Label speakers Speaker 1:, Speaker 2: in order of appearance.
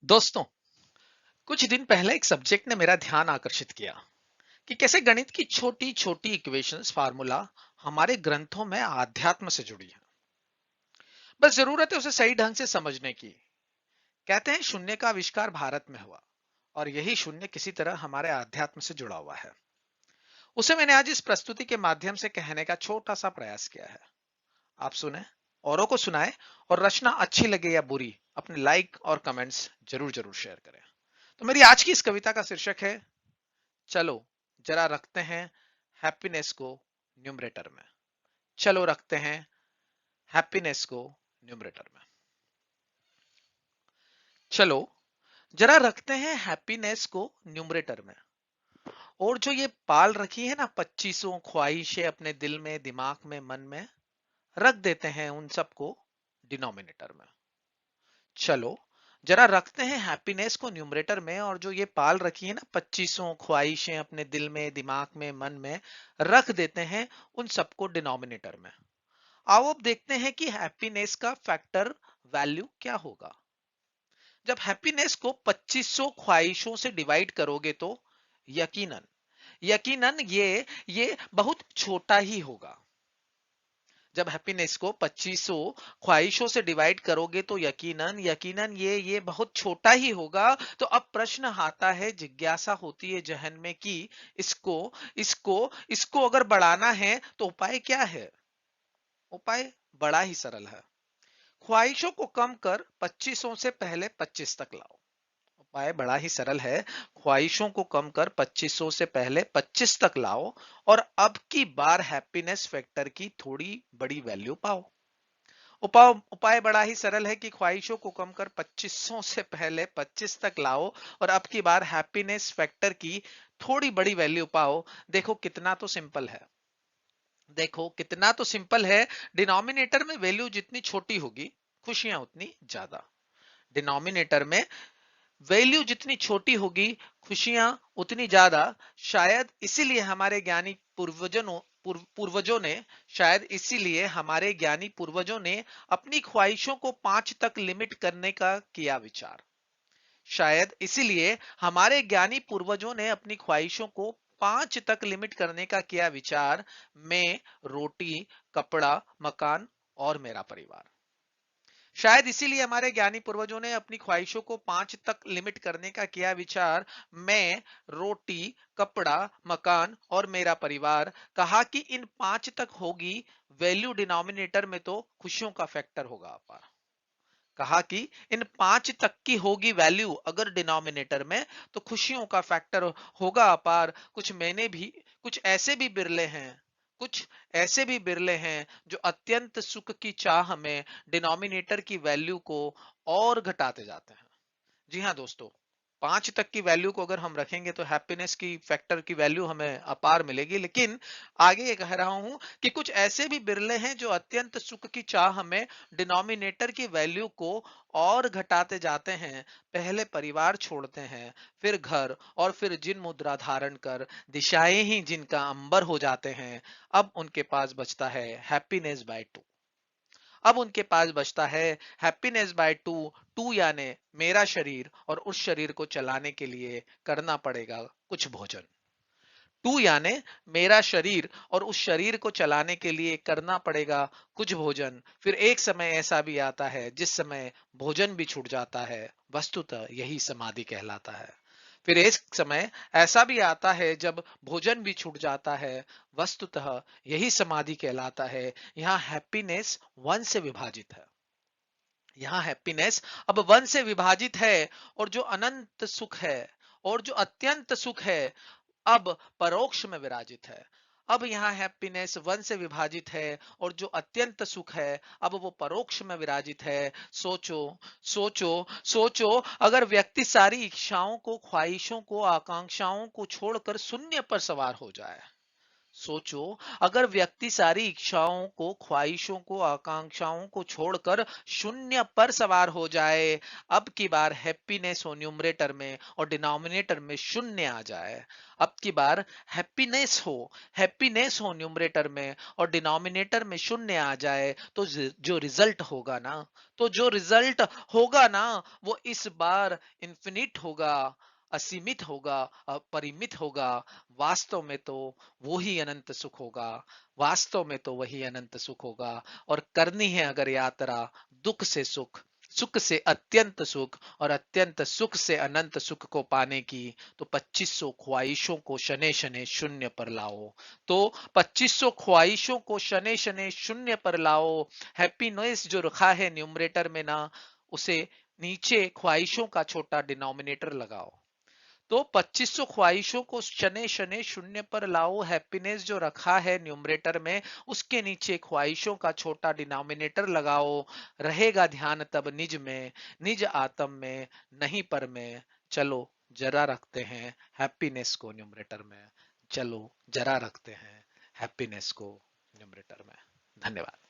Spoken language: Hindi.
Speaker 1: दोस्तों, कुछ दिन पहले एक सब्जेक्ट ने मेरा ध्यान आकर्षित किया कि कैसे गणित की छोटी छोटी इक्वेशंस फार्मूला हमारे ग्रंथों में आध्यात्म से जुड़ी है। बस जरूरत है उसे सही ढंग से समझने की। कहते हैं शून्य का आविष्कार भारत में हुआ और यही शून्य किसी तरह हमारे आध्यात्म से जुड़ा हुआ है। उसे मैंने आज इस प्रस्तुति के माध्यम से कहने का छोटा सा प्रयास किया है। आप सुने, औरों को सुनाए और रचना अच्छी लगे या बुरी अपने लाइक और कमेंट्स जरूर जरूर शेयर करें। तो मेरी आज की इस कविता का शीर्षक है, चलो जरा रखते हैं हैप्पीनेस को न्यूमरेटर में। चलो रखते हैं हैप्पीनेस को न्यूमरेटर में। चलो जरा रखते हैं हैप्पीनेस को न्यूमरेटर में। और जो ये पाल रखी है ना 2500 ख्वाहिशें अपने दिल में, दिमाग में, मन में, रख देते हैं उन सबको डिनोमिनेटर में। चलो जरा रखते हैं हैप्पीनेस को न्यूमरेटर में। और जो ये पाल रखी है ना 2500 ख्वाहिशें अपने दिल में, दिमाग में, मन में, रख देते हैं उन सबको डिनोमिनेटर में। आओ अब देखते हैं कि हैप्पीनेस का फैक्टर वैल्यू क्या होगा। जब हैप्पीनेस को 2500 ख्वाहिशों से डिवाइड करोगे तो यकीनन यकीनन ये बहुत छोटा ही होगा। जब हैप्पीनेस को 2500 ख्वाहिशों से डिवाइड करोगे तो यकीनन यकीनन ये बहुत छोटा ही होगा। तो अब प्रश्न आता है, जिज्ञासा होती है जहन में कि इसको इसको इसको अगर बढ़ाना है तो उपाय क्या है। उपाय बड़ा ही सरल है। ख्वाहिशों को कम कर 2500 से पहले 25 तक लाओ। उपाय बड़ा ही सरल है। ख्वाहिशों को कम कर 2500 से पहले 25 तक लाओ और अब की बार हैप्पीनेस फैक्टर की थोड़ी बड़ी वैल्यू पाओ। उपाय उपाय बड़ा ही सरल है कि ख्वाहिशों को कम कर 2500 से पहले 25 तक लाओ और अब की बार हैप्पीनेस फैक्टर की थोड़ी बड़ी वैल्यू पाओ। देखो कितना तो सिंपल है। देखो कितना तो सिंपल है। डिनोमिनेटर में वैल्यू जितनी छोटी होगी, खुशियां उतनी ज्यादा। डिनोमिनेटर में वैल्यू जितनी छोटी होगी, खुशियां उतनी ज्यादा। शायद इसीलिए हमारे ज्ञानी पूर्वजों ने शायद इसीलिए हमारे ज्ञानी पूर्वजों ने अपनी ख्वाहिशों को 5 तक लिमिट करने का किया विचार। शायद इसीलिए हमारे ज्ञानी पूर्वजों ने अपनी ख्वाहिशों को 5 तक लिमिट करने का किया विचार। मैं, रोटी, कपड़ा, मकान और मेरा परिवार। शायद इसीलिए हमारे ज्ञानी पूर्वजों ने अपनी ख्वाहिशों को 5 तक लिमिट करने का किया विचार। मैं, रोटी, कपड़ा, मकान और मेरा परिवार। कहा कि इन 5 तक होगी वैल्यू डिनोमिनेटर में तो खुशियों का फैक्टर होगा अपार। कहा कि इन 5 तक की होगी वैल्यू अगर डिनोमिनेटर में तो खुशियों का फैक्टर होगा अपार। कुछ ऐसे भी बिरले हैं, कुछ ऐसे भी बिरले हैं जो अत्यंत सुख की चाह में डिनोमिनेटर की वैल्यू को और घटाते जाते हैं। जी हाँ दोस्तों, 5 तक की वैल्यू को अगर हम रखेंगे तो हैप्पीनेस की फैक्टर की वैल्यू हमें अपार मिलेगी। लेकिन आगे ये कह रहा हूं कि कुछ ऐसे भी बिरले हैं जो अत्यंत सुख की चाह में डिनोमिनेटर की वैल्यू को और घटाते जाते हैं। पहले परिवार छोड़ते हैं, फिर घर, और फिर जिन मुद्रा धारण कर दिशाएं ही जिनका अंबर हो जाते हैं। अब उनके पास बचता है हैप्पीनेस बाय 2। अब उनके पास बचता है हैप्पीनेस बाय 2। टू यानी मेरा शरीर, और उस शरीर को चलाने के लिए करना पड़ेगा कुछ भोजन। टू यानी मेरा शरीर, और उस शरीर को चलाने के लिए करना पड़ेगा कुछ भोजन। फिर एक समय ऐसा भी आता है जिस समय भोजन भी छूट जाता है। वस्तुतः यही समाधि कहलाता है। फिर एक समय ऐसा भी आता है जब भोजन भी छूट जाता है। वस्तुतः यही समाधि कहलाता है। यहाँ हैप्पीनेस वन से विभाजित है। यहाँ हैप्पीनेस अब वन से विभाजित है। और जो अनंत सुख है, और जो अत्यंत सुख है, अब परोक्ष में विराजित है। अब यहाँ हैप्पीनेस वन से विभाजित है और जो अत्यंत सुख है अब वो परोक्ष में विराजित है। सोचो, सोचो, सोचो, अगर व्यक्ति सारी इच्छाओं को, ख्वाहिशों को, आकांक्षाओं को छोड़कर शून्य पर सवार हो जाए। सोचो, अगर व्यक्ति सारी इच्छाओं को, ख्वाहिशों को, आकांक्षाओं को छोड़कर शून्य पर सवार हो जाए, अब की बार हैप्पीनेस हो न्यूमरेटर में और डिनोमिनेटर में शून्य आ जाए। अब की बार हैप्पीनेस हो, हैप्पीनेस हो न्यूमरेटर में और डिनोमिनेटर में शून्य आ जाए, तो जो रिजल्ट होगा ना, तो जो रिजल्ट होगा ना, वो इस बार इंफिनिट होगा, असीमित होगा, अपरिमित होगा। वास्तव में तो वो ही अनंत सुख होगा, वास्तव में तो वही अनंत सुख होगा। और करनी है अगर यात्रा दुख से सुख, सुख से अत्यंत सुख और अत्यंत सुख से अनंत सुख को पाने की, तो 2500 ख्वाहिशों को शनै शनै शून्य पर लाओ। तो 2500 ख्वाहिशों को शनै शनै शून्य पर लाओ। हैप्पीनेस जो रखा है न्यूमरेटर में ना, उसे नीचे ख्वाहिशों का छोटा डिनोमिनेटर लगाओ। तो 2500 ख्वाहिशों को शनै शनै शून्य पर लाओ। हैप्पीनेस जो रखा है न्यूमरेटर में, उसके नीचे ख्वाहिशों का छोटा डिनोमिनेटर लगाओ। रहेगा ध्यान तब निज में, निज आत्म में, नहीं पर में। चलो जरा रखते हैं हैप्पीनेस को न्यूमरेटर में, चलो जरा रखते हैं हैप्पीनेस को न्यूमरेटर में। धन्यवाद।